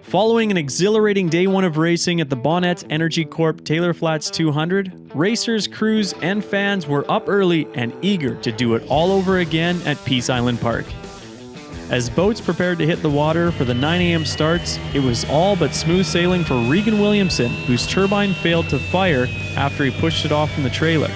Following an exhilarating day one of racing at the Bonnet Energy Corp Taylor Flats 200, racers, crews, and fans were up early and eager to do it all over again at Peace Island Park. As boats prepared to hit the water for the 9 a.m. starts, it was all but smooth sailing for Regan Williamson, whose turbine failed to fire after he pushed it off from the trailer.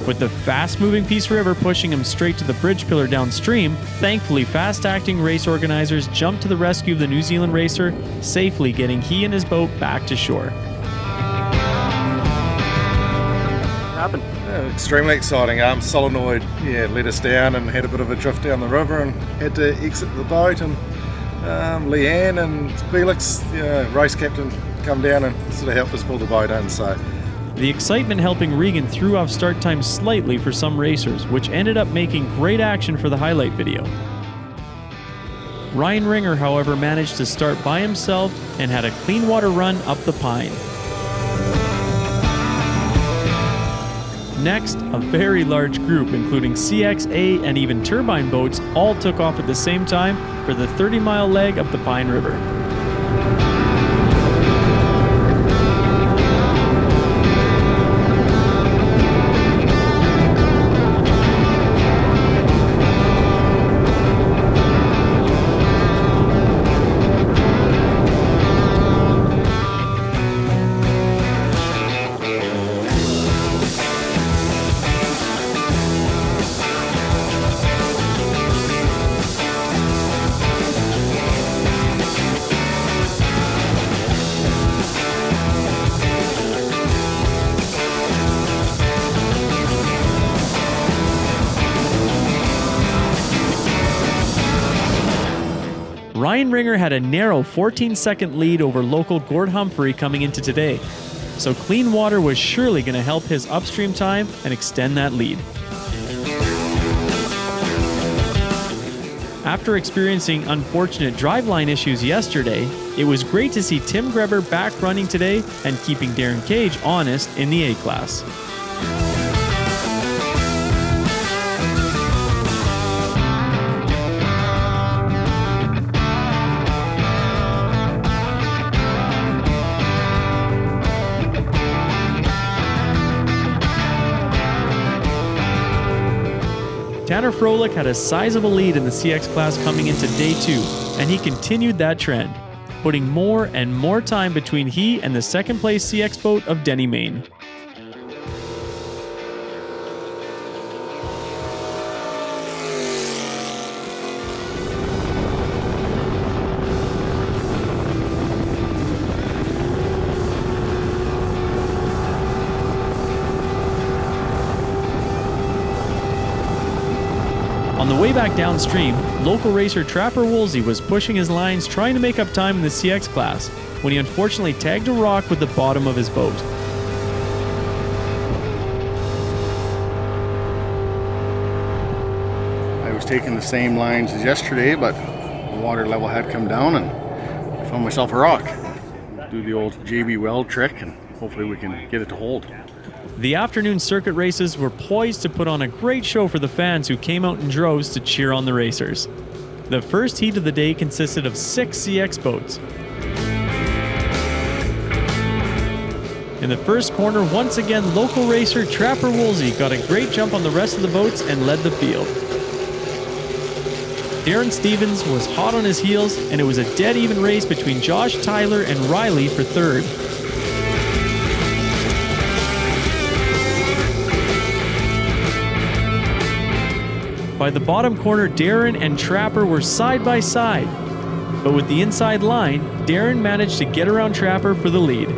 With the fast-moving Peace River pushing him straight to the bridge pillar downstream, thankfully fast-acting race organizers jumped to the rescue of the New Zealand racer, safely getting he and his boat back to shore. What happened? Extremely exciting. Solenoid let us down and had a bit of a drift down the river and had to exit the boat, and Leanne and Felix, race captain, come down and sort of helped us pull the boat in. So the excitement helping Regan threw off start time slightly for some racers, which ended up making great action for the highlight video. Ryan Ringer, however, managed to start by himself and had a clean water run up the Pine. Next, a very large group, including CXA and even turbine boats, all took off at the same time for the 30-mile leg up the Pine River. Ryan Ringer had a narrow 14-second lead over local Gord Humphrey coming into today, so clean water was surely going to help his upstream time and extend that lead. After experiencing unfortunate driveline issues yesterday, it was great to see Tim Greber back running today and keeping Darren Cage honest in the A-Class. Tanner Froelich had a sizable lead in the CX class coming into day 2, and he continued that trend, putting more and more time between he and the second place CX boat of Denny Main. On the way back downstream, local racer Trapper Woolsey was pushing his lines trying to make up time in the CX class when he unfortunately tagged a rock with the bottom of his boat. I was taking the same lines as yesterday, but the water level had come down and I found myself a rock. Do the old JB Weld trick and hopefully we can get it to hold. The afternoon circuit races were poised to put on a great show for the fans who came out in droves to cheer on the racers. The first heat of the day consisted of 6 CX boats. In the first corner, once again, local racer Trapper Woolsey got a great jump on the rest of the boats and led the field. Darren Stevens was hot on his heels, and it was a dead even race between Josh Tyler and Riley for third. By the bottom corner, Darren and Trapper were side by side, but with the inside line, Darren managed to get around Trapper for the lead.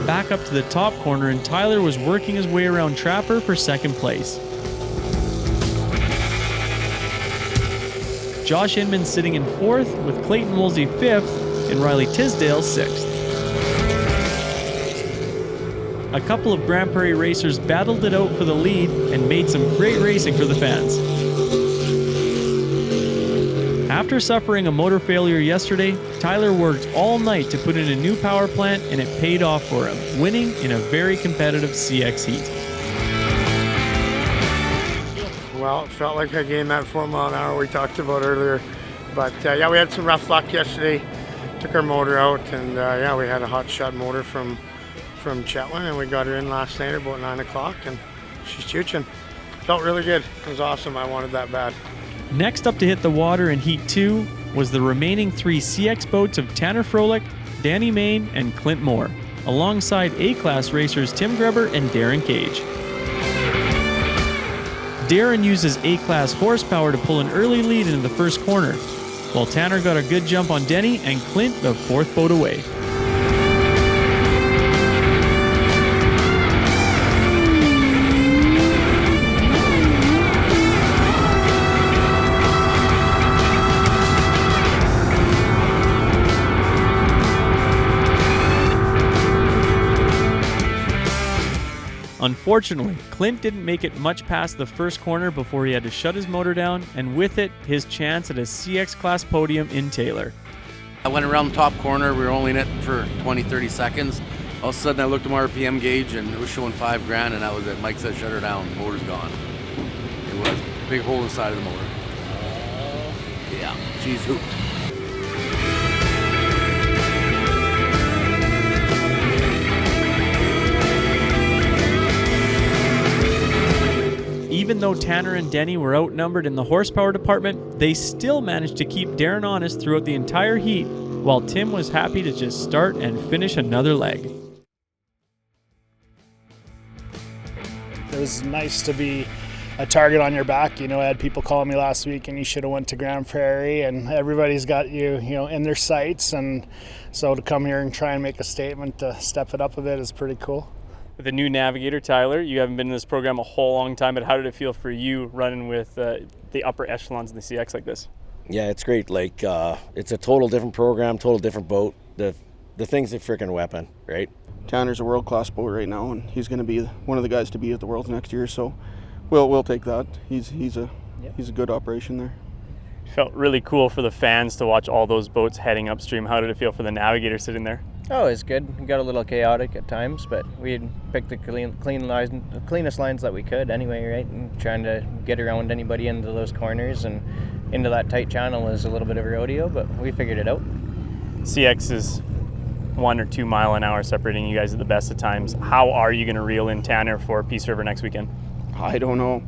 Back up to the top corner, and Tyler was working his way around Trapper for second place. Josh Inman sitting in 4th, with Clayton Woolsey 5th and Riley Tisdale 6th. A couple of Grand Prairie racers battled it out for the lead and made some great racing for the fans. After suffering a motor failure yesterday, Tyler worked all night to put in a new power plant, and it paid off for him, winning in a very competitive CX heat. Well, it felt like I gained that 4 mile an hour we talked about earlier. But yeah, we had some rough luck yesterday. Took our motor out, and yeah, we had a hot shot motor from Chetwynd, and we got her in last night about 9 o'clock, and she's chooching. Felt really good. It was awesome. I wanted that bad. Next up to hit the water in Heat 2 was the remaining 3 CX boats of Tanner Froelich, Danny Main, and Clint Moore, alongside A-Class racers Tim Greber and Darren Cage. Darren uses A-Class horsepower to pull an early lead into the first corner, while Tanner got a good jump on Denny and Clint the 4th boat away. Unfortunately, Clint didn't make it much past the first corner before he had to shut his motor down, and with it, his chance at a CX class podium in Taylor. I went around the top corner, we were only in it for 20-30 seconds. All of a sudden I looked at my RPM gauge and it was showing $5,000, and that was it. Mike said shut her down, the motor's gone. It was a big hole inside of the motor. Yeah, she's hooped. Even though Tanner and Denny were outnumbered in the horsepower department, they still managed to keep Darren honest throughout the entire heat, while Tim was happy to just start and finish another leg. It was nice to be a target on your back. You know, I had people calling me last week, and you should have went to Grand Prairie, and everybody's got you know, in their sights, and so to come here and try and make a statement to step it up a bit is pretty cool. With the new navigator, Tyler, you haven't been in this program a whole long time, but how did it feel for you running with the upper echelons in the CX like this? Yeah, it's great. Like, it's a total different program, total different boat. The thing's a freaking weapon, right? Tanner's a world-class boat right now, and he's going to be one of the guys to be at the Worlds next year. So, we'll take that. He's a good operation there. It felt really cool for the fans to watch all those boats heading upstream. How did it feel for the navigator sitting there? Oh, it's good. It got a little chaotic at times, but we had picked the cleanest lines that we could anyway, right? And trying to get around anybody into those corners and into that tight channel was a little bit of a rodeo, but we figured it out. CX is 1 or 2 mile an hour separating you guys at the best of times. How are you going to reel in Tanner for Peace River next weekend? I don't know.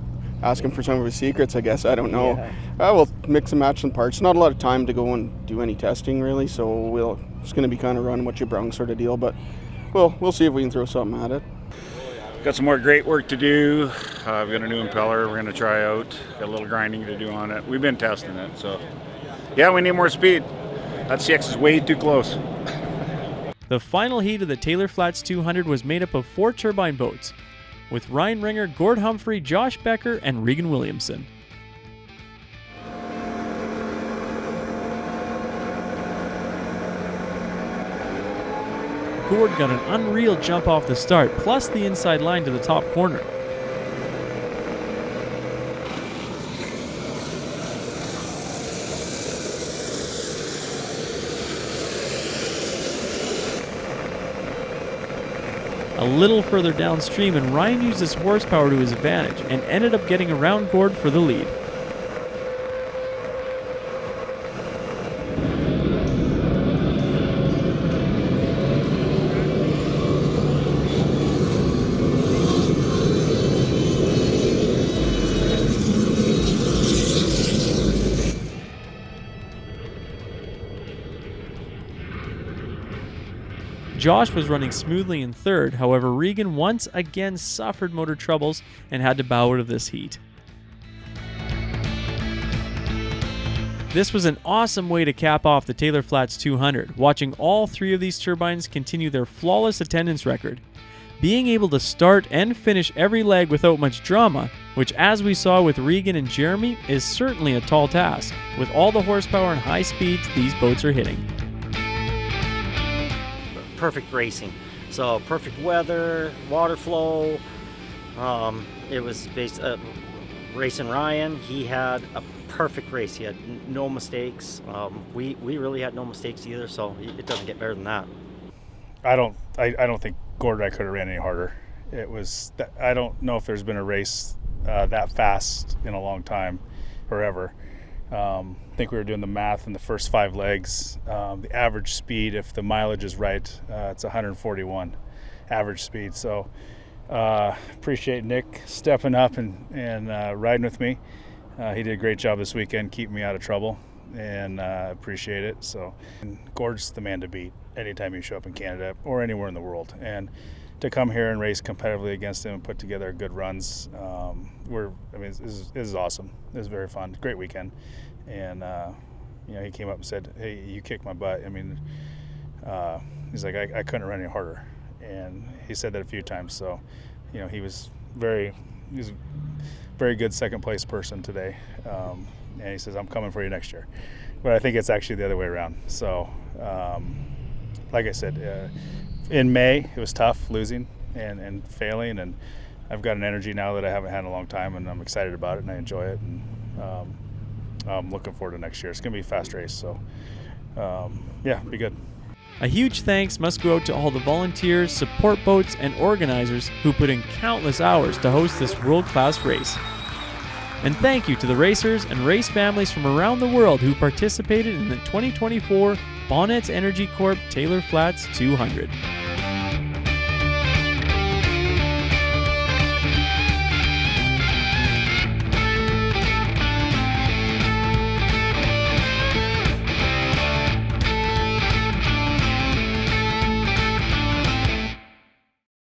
Ask him for some of his secrets, I guess. I don't know. Yeah. We'll mix and match some parts. Not a lot of time to go and do any testing, really, so it's going to be kind of run what you brung sort of deal, but we'll see if we can throw something at it. Got some more great work to do. I've got a new impeller we're going to try out. Got a little grinding to do on it. We've been testing it, so yeah, we need more speed. That CX is way too close. The final heat of the Taylor Flats 200 was made up of 4 turbine boats, with Ryan Ringer, Gord Humphrey, Josh Becker, and Regan Williamson. Gord got an unreal jump off the start, plus the inside line to the top corner. A little further downstream, and Ryan used his horsepower to his advantage and ended up getting around Gord for the lead. Josh was running smoothly in third, however Regan once again suffered motor troubles and had to bow out of this heat. This was an awesome way to cap off the Taylor Flats 200, watching all 3 of these turbines continue their flawless attendance record. Being able to start and finish every leg without much drama, which as we saw with Regan and Jeremy, is certainly a tall task, with all the horsepower and high speeds these boats are hitting. Perfect racing. So perfect weather, water flow. It was racing Ryan, he had a perfect race. He had no mistakes. We really had no mistakes either, so it doesn't get better than that. I don't think Gord and I could have ran any harder. It was, I don't know if there's been a race that fast in a long time or ever. I think we were doing the math in the first 5 legs. The average speed, if the mileage is right, it's 141 average speed. So appreciate Nick stepping up and riding with me. He did a great job this weekend keeping me out of trouble, and appreciate it. So Gord's the man to beat anytime you show up in Canada or anywhere in the world. And to come here and race competitively against him and put together good runs, this is awesome. It was very fun, great weekend. And he came up and said, "Hey, you kicked my butt." He's like, I couldn't run any harder, and he said that a few times. So, he was very good second place person today, and he says, "I'm coming for you next year." But I think it's actually the other way around. So, like I said, in May it was tough losing and failing, and I've got an energy now that I haven't had in a long time, and I'm excited about it and I enjoy it, and I'm looking forward to next year. It's going to be a fast race, so be good. A huge thanks must go out to all the volunteers, support boats, and organizers who put in countless hours to host this world-class race. And thank you to the racers and race families from around the world who participated in the 2024 Bonnets Energy Corp Taylor Flats 200.